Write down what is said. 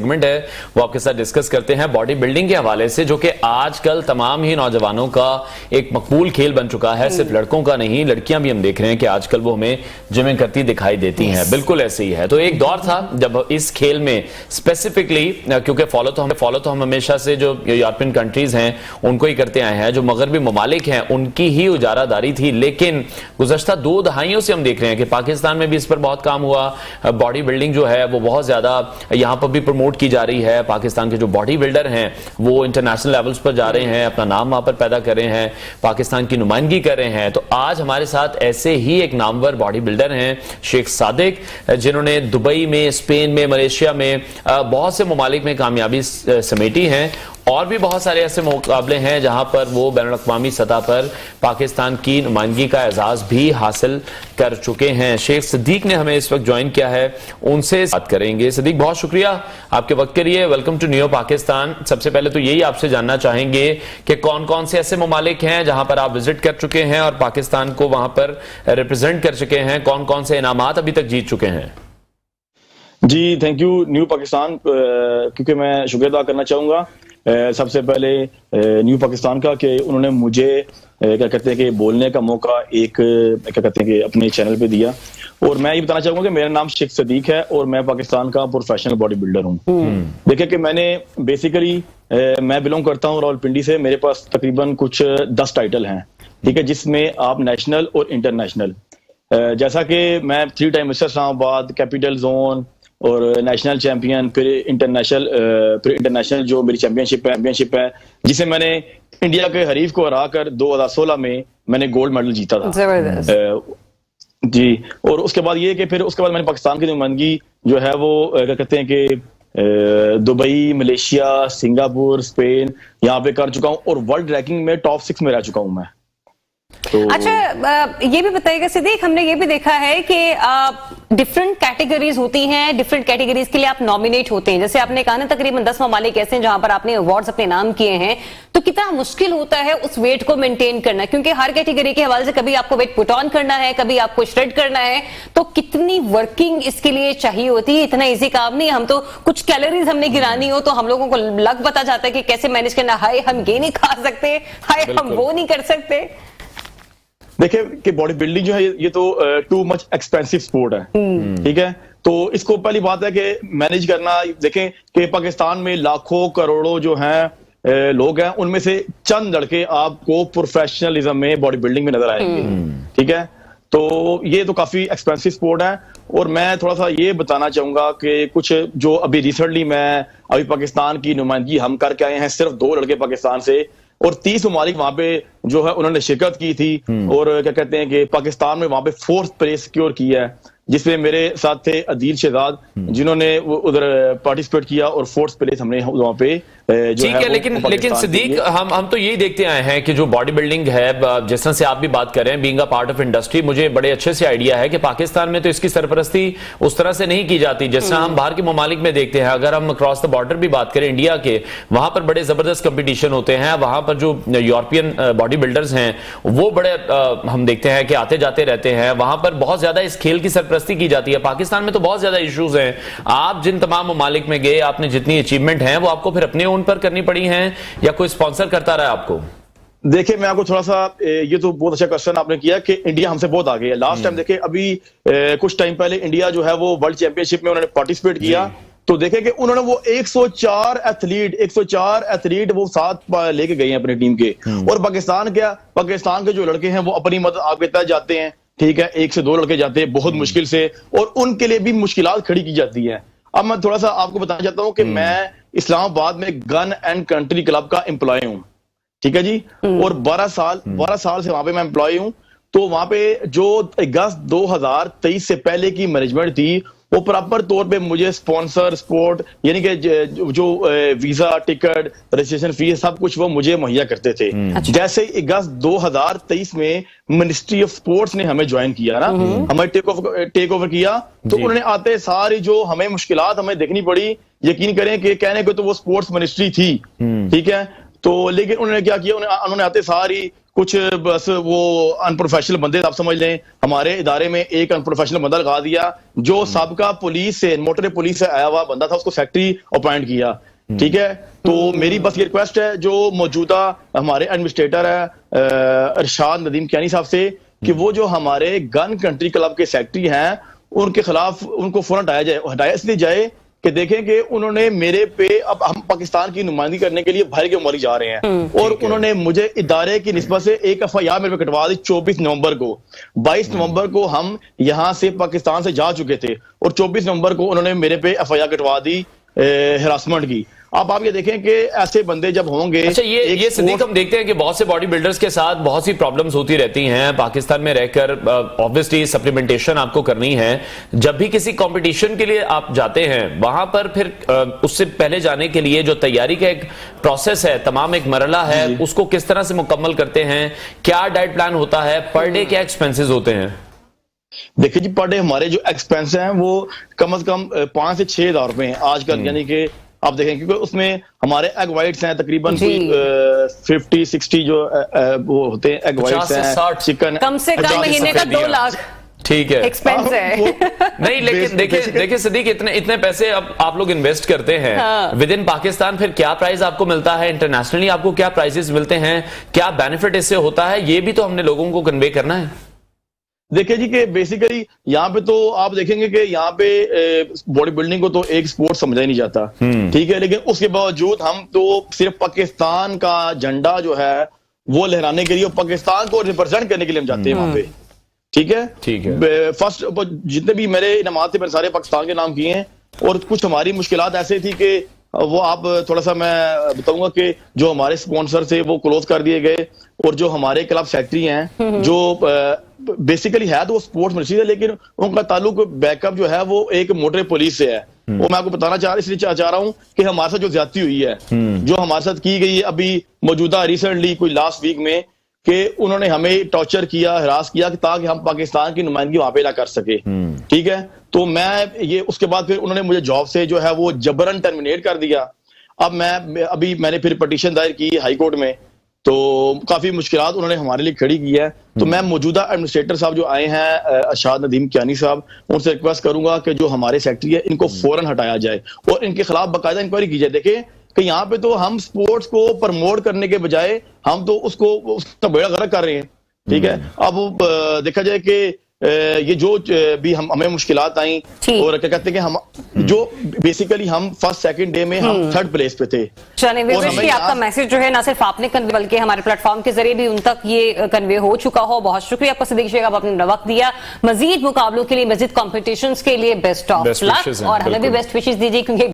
Segment है वो आपके साथ डिस्कस करते हैं बॉडी बिल्डिंग के हवाले से, जो कि आजकल तमाम ही नौजवानों का एक मकबूल खेल बन चुका है। सिर्फ लड़कों का नहीं, लड़कियां भी हम देख रहे हैं कि आजकल वो हमें जिमिंग करती दिखाई देती हैं। बिल्कुल ऐसे ही है। तो एक दौर था जब इस खेल में स्पेसिफिकली, क्योंकि फॉलो तो हम हमेशा से जो यूरोपियन कंट्रीज हैं उनको ही करते आए हैं, जो मगरबी ममालिक हैं उनकी ही उजारादारी थी। लेकिन गुज़श्ता 2 दहाइयों से हम देख रहे हैं कि पाकिस्तान में भी इस पर बहुत काम हुआ। बॉडी बिल्डिंग जो है वो बहुत ज्यादा यहां पर भी प्रमोट की जा रही है। पाकिस्तान के जो बॉडी बिल्डर हैं वो इंटरनेशनल लेवल्स पर जा रहे हैं, अपना नाम वहां पर पैदा कर रहे हैं, पाकिस्तान की नुमाइंदगी कर रहे हैं। तो आज हमारे साथ ऐसे ही एक नामवर बॉडी बिल्डर हैं शेख सादिक, जिन्होंने दुबई में, स्पेन में, मलेशिया में बहुत से ममालिक में कामयाबी समेटी है। और भी बहुत सारे ऐसे मुकाबले हैं जहां पर वो बैनुल अक़वामी सतह पर पाकिस्तान की नुमाइंदगी का एजाज भी हासिल कर चुके हैं। शेख सदीक ने हमें इस वक्त ज्वाइन किया है, उनसे बात करेंगे। सदीक, बहुत शुक्रिया आपके वक्त के लिए। Welcome to new Pakistan. सबसे पहले तो यही आपसे जानना चाहेंगे कि कौन कौन से ऐसे ममालिक हैं जहां पर आप विजिट कर चुके हैं और पाकिस्तान को वहां पर रिप्रेजेंट कर चुके हैं, कौन कौन से इनामात अभी तक जीत चुके हैं? जी, थैंक यू न्यू पाकिस्तान, क्योंकि मैं शुक्रिया अदा करना चाहूंगा सबसे पहले न्यू पाकिस्तान का कि उन्होंने मुझे क्या कहते हैं कि बोलने का मौका एक क्या कहते हैं कि अपने चैनल पे दिया। और मैं ये बताना चाहूंगा कि मेरा नाम शेख सदीक है और मैं पाकिस्तान का प्रोफेशनल बॉडी बिल्डर हूँ। देखिए कि मैंने बेसिकली मैं बिलोंग करता हूँ रावलपिंडी से। मेरे पास तकरीबन कुछ 10 टाइटल हैं, ठीक है, जिसमें आप नेशनल और इंटरनेशनल, जैसा कि मैं 3 time mister Islamabad, capital zone और नेशनल चैंपियन, फिर इंटरनेशनल जो मेरी चैंपियनशिप है जिसे मैंने इंडिया के हरीफ को हराकर 2016 में मैंने गोल्ड मेडल जीता था। जी, और उसके बाद ये कि फिर उसके बाद मैंने पाकिस्तान की नुमाइंदगी जो है वो क्या कहते हैं कि दुबई, मलेशिया, सिंगापुर, स्पेन यहाँ पे कर चुका हूँ और वर्ल्ड रैंकिंग में टॉप 6 में रह चुका हूँ मैं। तो अच्छा, ये भी बताइएगा सदीक, हमने ये भी देखा है कि डिफरेंट कैटेगरीज होती हैं, डिफरेंट कैटेगरीज के लिए आप नॉमिनेट होते हैं। जैसे आपने कहा ना तकरीबन 10 ममालिक ऐसे हैं जहां पर आपने अवार्ड्स अपने नाम किए हैं। तो कितना मुश्किल होता है उस वेट को मेंटेन करना, क्योंकि हर कैटेगरी के हवाले से कभी आपको वेट पुट ऑन करना है, कभी आपको श्रेड करना है। तो कितनी वर्किंग इसके लिए चाहिए होती है? इतना इजी काम नहीं। हम तो कुछ कैलोरीज हमने गिरानी हो तो हम लोगों को लग पता जाता है कि कैसे मैनेज करना। हाय हम ये नहीं खा सकते, हाय हम वो नहीं कर सकते। देखिए कि बॉडी बिल्डिंग जो है ये तो टू मच एक्सपेंसिव स्पोर्ट है, ठीक है। तो इसको पहली बात है कि मैनेज करना। देखें कि पाकिस्तान में लाखों करोड़ों जो हैं लोग हैं, उनमें से चंद लड़के आपको प्रोफेशनलिज्म में बॉडी बिल्डिंग में नजर आएंगे, ठीक है। तो ये तो काफी एक्सपेंसिव स्पोर्ट है। और मैं थोड़ा सा ये बताना चाहूंगा कि कुछ जो अभी रिसेंटली अभी पाकिस्तान की नुमाइंदगी हम करके आए हैं, सिर्फ 2 लड़के पाकिस्तान से, और 30 ममालिक वहां पे जो है उन्होंने शिरकत की थी। और क्या कहते हैं कि पाकिस्तान में वहां पे 4th प्लेस सिक्योर की है, जिसमें मेरे साथ थे अदील शहजाद, जिन्होंने उधर पार्टिसिपेट किया और 4th प्लेस हमने वहां पे जो ठीक है। लेकिन सदीक, हम तो यही देखते आए हैं कि जो बॉडी बिल्डिंग है, जिस तरह से आप भी बात कर रहे हैं, being a part of industry, मुझे बड़े अच्छे से आइडिया है कि पाकिस्तान में तो इसकी सरपरस्ती उस तरह से नहीं की जाती जिस तरह हम बाहर के ममालिक में देखते हैं। अगर हम क्रॉस द बॉर्डर भी बात करें इंडिया के, वहां पर बड़े जबरदस्त कंपटीशन होते हैं। वहां पर जो यूरोपियन बॉडी बिल्डर्स हैं वो बड़े हम देखते हैं कि आते जाते रहते हैं। वहां पर बहुत ज्यादा इस खेल की सरपरस्ती की जाती है। पाकिस्तान में तो बहुत ज्यादा इश्यूज हैं। आप जिन तमाम ममालिक में गए, आपने जितनी अचीवमेंट है वो आपको फिर अपने पर करनी पड़ी हैं या कोई स्पॉन्सर करता रहा आपको? देखिए मैं आपको थोड़ा सा, ये तो बहुत अच्छा क्वेश्चन आपने किया कि इंडिया हमसे बहुत आगे है। लास्ट टाइम देखिए अभी कुछ टाइम पहले इंडिया जो है वो वर्ल्ड चैंपियनशिप में उन्होंने पार्टिसिपेट किया। तो देखे कि उन्होंने वो 104 एथलीट वो साथ लेके गए हैं अपनी टीम के। और पाकिस्तान के जो लड़के हैं वो अपनी मदद आगे तक जाते हैं, ठीक है। 1 से 2 लड़के जाते हैं बहुत मुश्किल से, और उनके लिए भी मुश्किलात खड़ी की जाती है। अब मैं थोड़ा सा आपको बताना चाहता हूं कि मैं इस्लामाबाद में गन एंड कंट्री क्लब का एम्प्लॉय हूं, ठीक है जी। और 12 साल से वहां पे मैं एम्प्लॉय हूं। तो वहां पे जो अगस्त 2023 से पहले की मैनेजमेंट थी वो प्रॉपर तौर पे मुझे स्पॉन्सर, सपोर्ट, यानी कि जो वीजा, टिकट, रजिस्ट्रेशन फीस सब कुछ वो मुझे मुहैया करते थे। जैसे अगस्त 2023 में मिनिस्ट्री ऑफ स्पोर्ट्स ने हमें ज्वाइन किया ना, हमें टेक ओवर किया, तो उन्होंने आते सारी जो हमें मुश्किलात हमें देखनी पड़ी। यकीन करें कि कहने को तो वो स्पोर्ट्स मिनिस्ट्री थी, ठीक है। तो लेकिन उन्होंने क्या किया, उन्होंने आते सारी कुछ बस वो अनप्रोफेशनल बंदे आप समझ लें, हमारे इदारे में एक अनप्रोफेशनल बंदा लगा दिया जो सबका पुलिस से, मोटर पुलिस से आया हुआ बंदा था, उसको सेक्रेटरी अपॉइंट किया। ठीक है, तो मेरी बस ये रिक्वेस्ट है जो मौजूदा हमारे एडमिनिस्ट्रेटर है अरशाद नदीम कियानी साहब से, कि वो जो हमारे गन कंट्री क्लब के सेक्रेटरी हैं उनके खिलाफ उनको फौरन हटाया इसलिए जाए कि देखें कि उन्होंने मेरे पे, अब हम पाकिस्तान की नुमाइंदगी करने के लिए बाहर के मुल्क जा रहे हैं और उन्होंने मुझे इदारे की निस्बत से एक FIR मेरे पे कटवा दी 24 नवंबर को। 22 नवंबर को हम यहां से पाकिस्तान से जा चुके थे और 24 नवंबर को उन्होंने मेरे पे FIR कटवा दी हरासमेंट की। अब आप ये देखें कि ऐसे बंदे जब होंगे। अच्छा, ये सिद्दीक, हम देखते हैं कि बहुत से बॉडी बिल्डर्स के साथ बहुत सी प्रॉब्लम्स होती रहती हैं पाकिस्तान में रहकर। ऑब्वियसली सप्लीमेंटेशन आपको करनी है। जब भी किसी कंपटीशन के लिए आप जाते हैं वहां पर फिर उससे पहले जाने के लिए जो तैयारी का एक प्रोसेस है, तमाम एक मरला है, उसको किस तरह से मुकम्मल करते हैं? क्या डाइट प्लान होता है? पर डे क्या एक्सपेंसेस होते हैं? देखिए जी, पर डे हमारे जो एक्सपेंस हैं वो कम से कम 5 से 6 हज़ार रुपए हैं आजकल। यानी कि आप देखें क्योंकि उसमें हमारे एग वाइट्स हैं तकरीबन 50-60 जो वो होते हैं एग वाइट्स हैं, चिकन कम से कम महीने का 2 लाख ठीक है एक्सपेंस है। नहीं, लेकिन देखिए सिद्दीक, इतने पैसे अब आप लोग इन्वेस्ट करते हैं विद इन पाकिस्तान, फिर क्या प्राइस आपको मिलता है? इंटरनेशनली आपको क्या प्राइसेस मिलते हैं? क्या बेनिफिट इससे होता है? ये भी तो हमने लोगों को कन्वे करना है। देखिए जी कि बेसिकली यहाँ पे तो आप देखेंगे कि यहाँ पे बॉडी बिल्डिंग को तो एक स्पोर्ट समझा ही नहीं जाता। ठीक है, लेकिन उसके बावजूद हम तो सिर्फ पाकिस्तान का झंडा जो है वो लहराने के लिए, पाकिस्तान को रिप्रेजेंट करने के लिए हम जाते हैं वहां पे। ठीक है। फर्स्ट जितने भी मेरे इनामात थे मैंने सारे पाकिस्तान के नाम किए हैं और कुछ हमारी मुश्किलात ऐसे थी कि वो आप थोड़ा सा मैं बताऊंगा कि जो हमारे स्पॉन्सर थे वो क्लोज कर दिए गए और जो हमारे क्लब सेक्रेटरी हैं जो बेसिकली है तो वो स्पोर्ट्स मिनिस्ट्री है, लेकिन उनका ताल्लुक बैकअप जो है वो एक मोटर पुलिस से है। वो मैं आपको बताना इसलिए चाह रहा हूं कि हमारे साथ जो ज्यादती हुई है, जो हमारे साथ की गई है अभी मौजूदा रिसेंटली कोई लास्ट वीक में, कि उन्होंने हमें टॉर्चर किया, हरास किया ताकि हम पाकिस्तान की नुमाइंदगी वहां पे ना कर सके। ठीक है, तो मैं ये उसके बाद फिर उन्होंने मुझे जॉब से जो है वो जबरन टर्मिनेट कर दिया। अब मैंने फिर पिटीशन दायर की हाई कोर्ट में, तो काफी मुश्किलात उन्होंने हमारे लिए खड़ी की है। तो मैं मौजूदा एडमिनिस्ट्रेटर साहब जो आए हैं अरशाद नदीम कियानी साहब, उनसे रिक्वेस्ट करूंगा कि जो हमारे सेक्रेटरी है इनको फौरन हटाया जाए और इनके खिलाफ बाकायदा इंक्वायरी की जाए। देखें कि यहाँ पे तो हम स्पोर्ट्स को प्रमोट करने के बजाय हम तो उसका बेड़ा गर्क कर रहे हैं। ठीक है, अब देखा जाए कि ये जो भी हमें मुश्किलात आई और क्या कहते हैं कि हम जो बेसिकली हम फर्स्ट सेकंड डे में हम थर्ड प्लेस पे थे। चलिए, आपका मैसेज जो है ना सिर्फ आपने कन्वे बल्कि हमारे प्लेटफॉर्म के जरिए भी उन तक ये कन्वे हो चुका हो। बहुत शुक्रिया आपका सिद्दीक शेख, आपने वक्त दिया। मजीद मुकाबलों के लिए, मजीद कॉम्पिटिशंस के लिए बेस्ट ऑफ लक और हमें भी बेस्ट विशेष दीजिए, क्योंकि